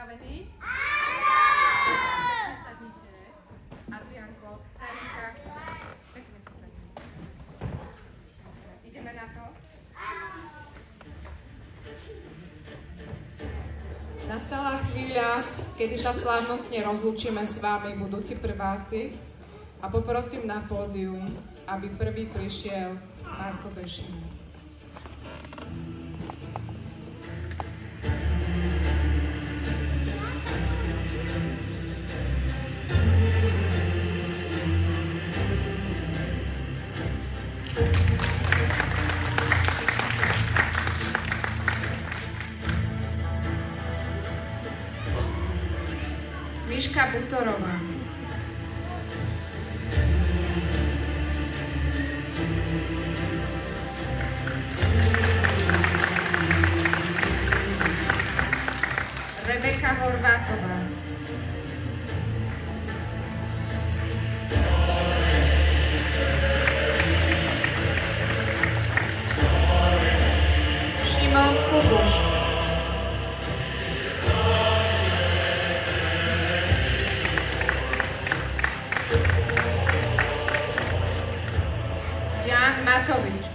pripravení? Pekne sadnite. Adriánko, Karinka, pekne sa sadnite. Ideme na to? Nastala chvíľa, kedy sa slávnostne rozlúčime s vami, budúci prváci, a poprosím na pódium, aby prvý prišiel Marko Bešina. Miška Butorová. Rebeka Horvátová. Šimon Kubuš. Jan Matovič.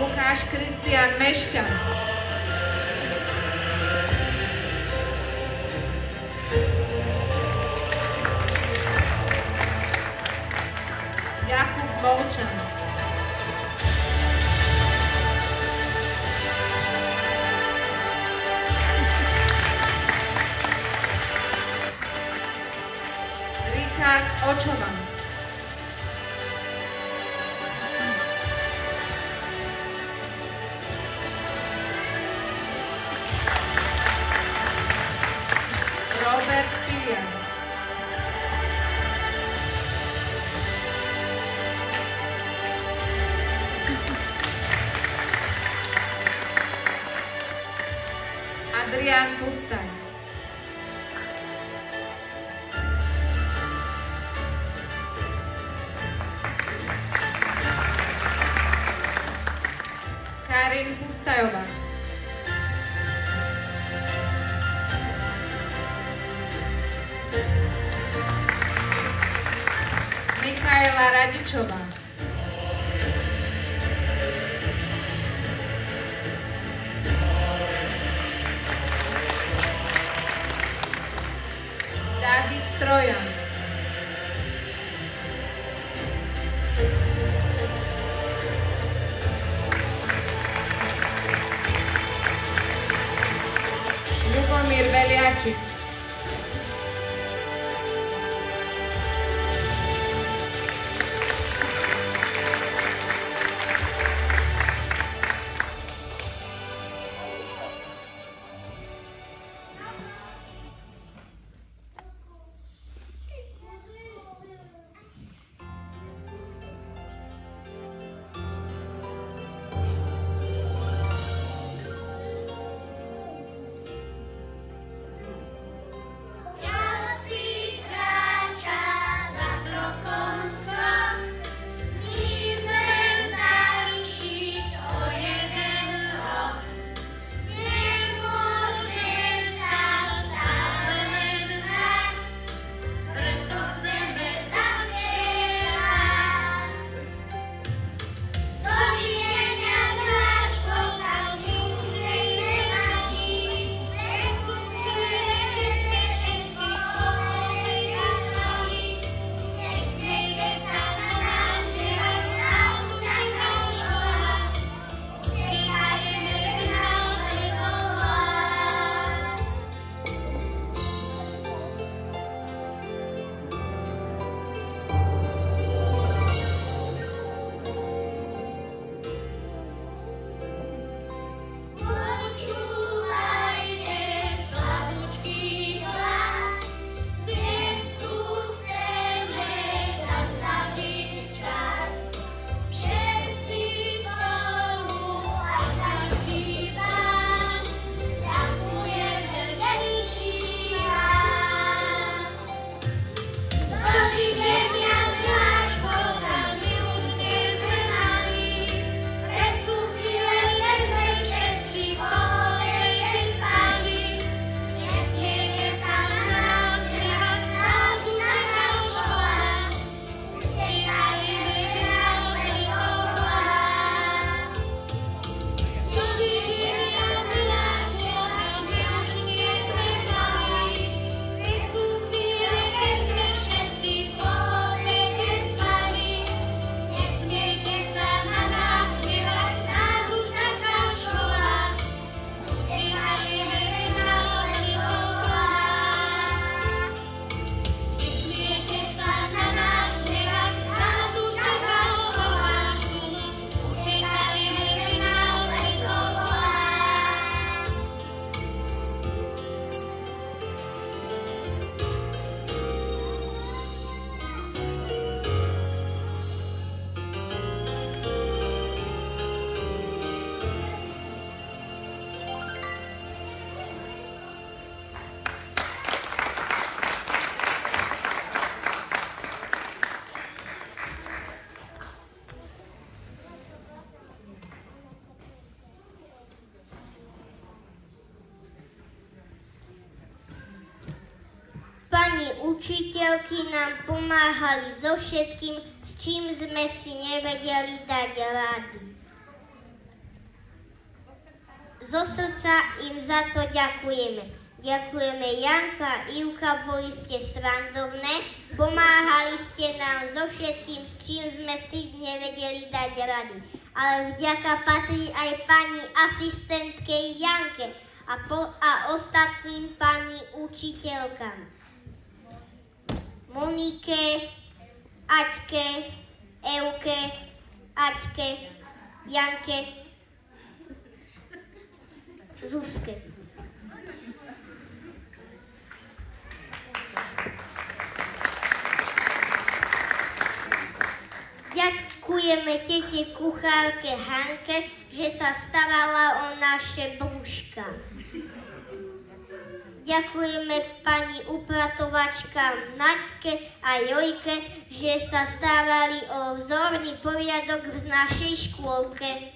Lukáš Kristián Mešťan. Jakub Molčan. Richard Očovan. Robert Pilian. Adrián Pustaj. Karin Pustajová. Michaela Radičová. David Trojan. Ľubomír Veliačik. učiteľky nám pomáhali so všetkým, s čím sme si nevedeli dať rady. Zo srdca im za to ďakujeme. Ďakujeme Janka, Ivka, boli ste srandovné, pomáhali ste nám so všetkým, s čím sme si nevedeli dať rady. Ale vďaka patrí aj pani asistentke Janke a ostatným pani učiteľkám. Monike, Aťke, Evke, Aťke, Janke, Zuzke. Ďakujeme tete kuchárke Hanke, že sa starala o naše brúška. Ďakujeme pani upratovačkám Naďke a Jojke, že sa starali o vzorný poriadok v našej škôlke.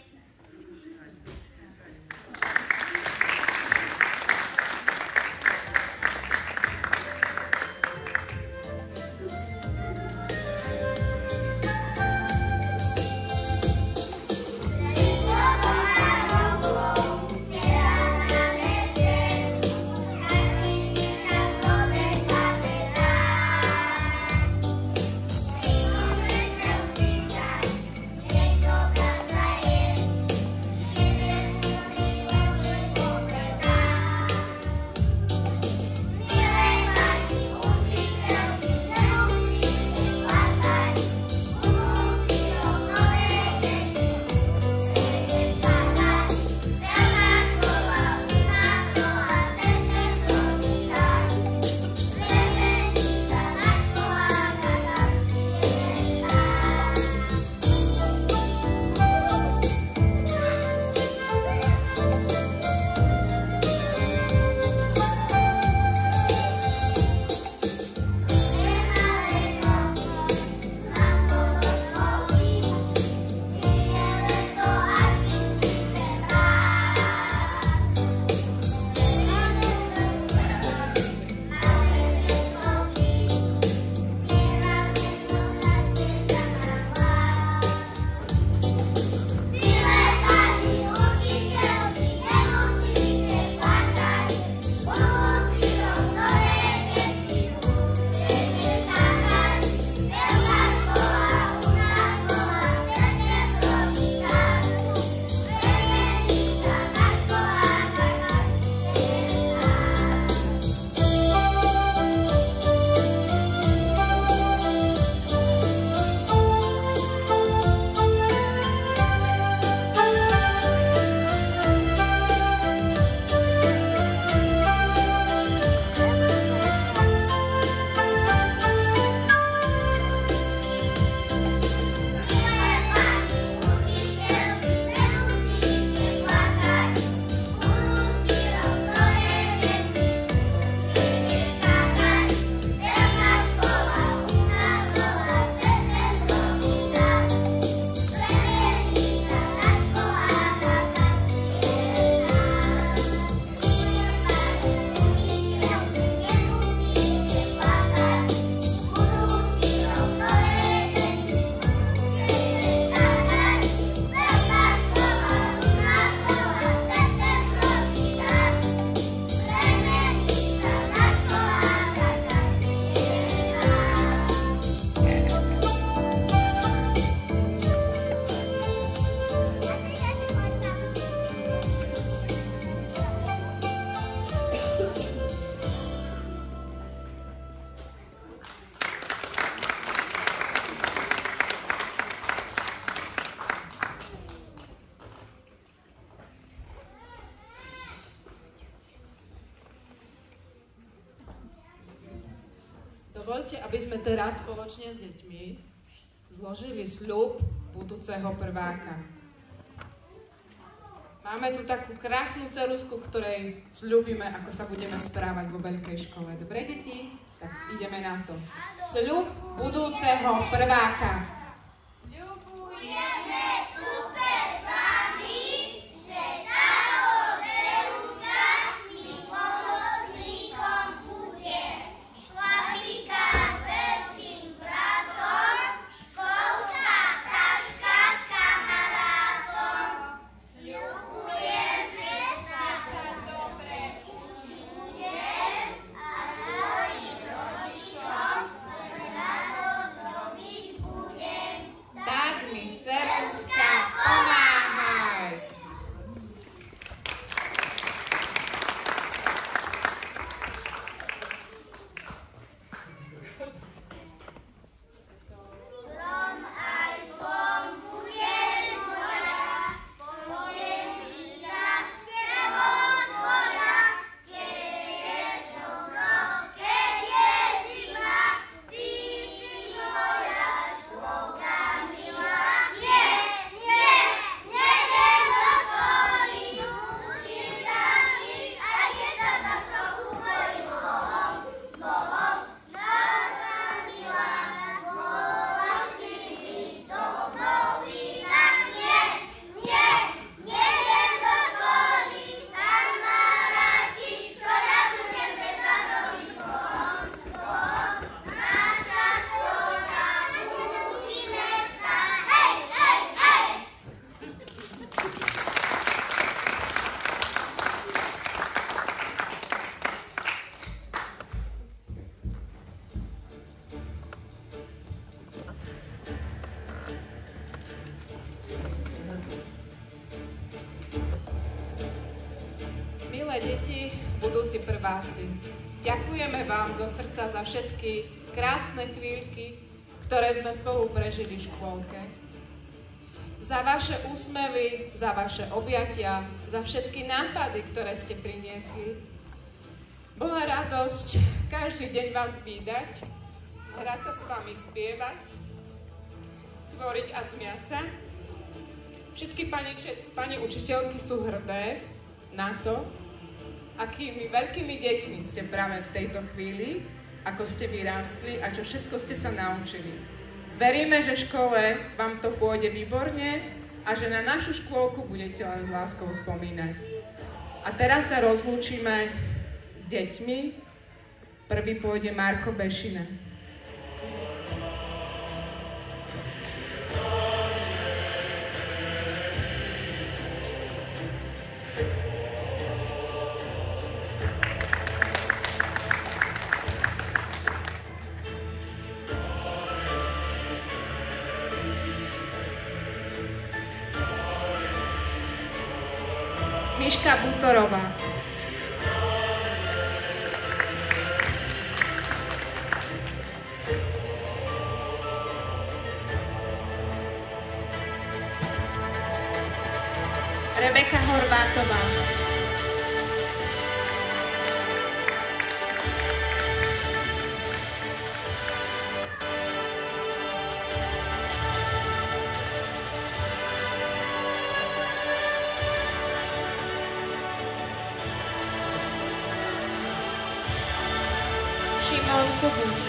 Dovoľte, aby sme teraz spoločne s deťmi zložili sľub budúceho prváka. Máme tu takú krásnu ceruzku, ktorej sľubíme, ako sa budeme správať vo veľkej škole. Dobre, deti? Tak ideme na to. Sľub budúceho prváka. Pomocníkom bude. Šla by deti, budúci prváci. Ďakujeme vám zo srdca za všetky krásne chvíľky, ktoré sme spolu prežili v škôlke. Za vaše úsmevy, za vaše objatia, za všetky nápady, ktoré ste priniesli. Bola radosť každý deň vás vídať, hrať sa s vami, spievať, tvoriť a smiať sa. Všetky pani učiteľky sú hrdé na to, akými veľkými deťmi ste práve v tejto chvíli, ako ste vyrástli a čo všetko ste sa naučili. Veríme, že v škole vám to pôjde výborne a že na našu škôlku budete len s láskou spomínať. A teraz sa rozlúčime s deťmi. Prvý pôjde Marko Bešina. Miška Butorová. Rebeka Horvátová. Šimon Kubuš.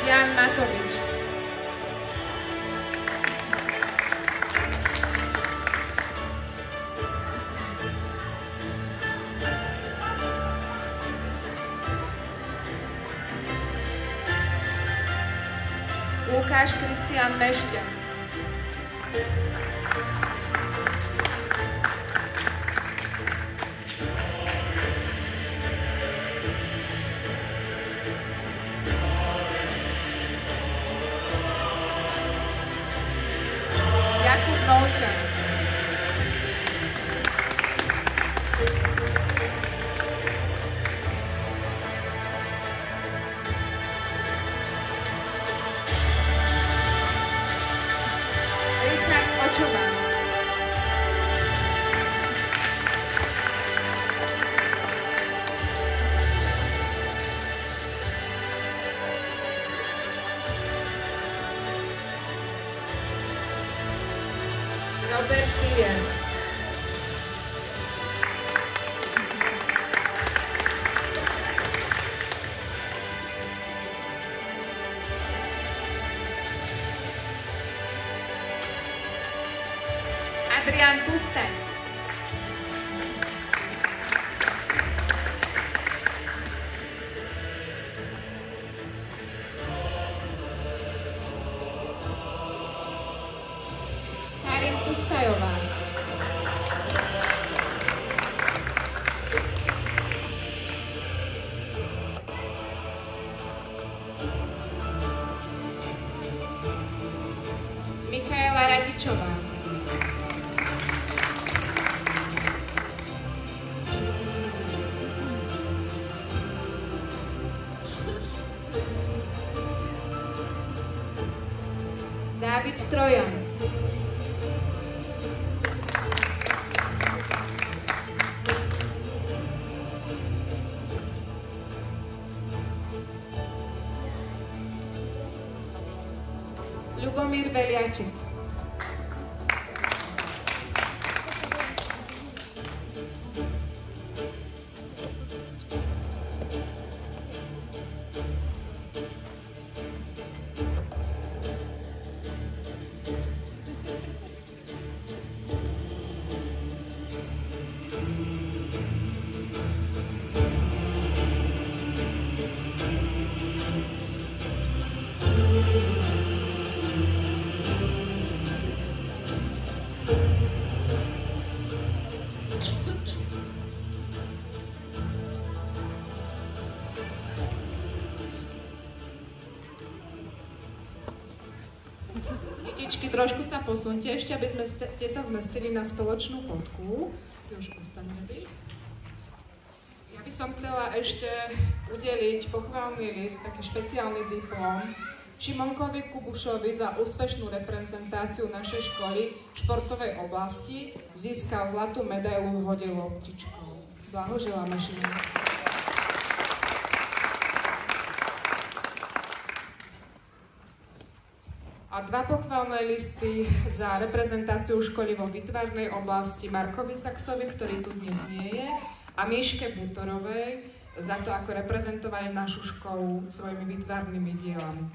Jan Matovič. Lukáš Kristián Mešťa. Jakub Molčan. Richard Očovan. Robert Kier. Adrián Pustaň. Karin Pustajová. Michaela Radičová. Dávid Trojan. Ľubomír Veliaček. Detičky, trošku sa posunte ešte, aby sme sa zmestili na spoločnú fotku. Ty už ostaňme byť. Ja by som chcela ešte udeliť pochválny list, taký špeciálny diplom Šimonkovi Kubušovi za úspešnú reprezentáciu našej školy v športovej oblasti. Získal zlatú medailu v hode loptičkou. Blahoželáme, Šimon. A 2 pochválne listy za reprezentáciu školy vo výtvarnej oblasti Markovi Saxovi, ktorý tu dnes nie je, a Miške Butorovej za to, ako reprezentovali našu školu svojimi výtvarnými dielami.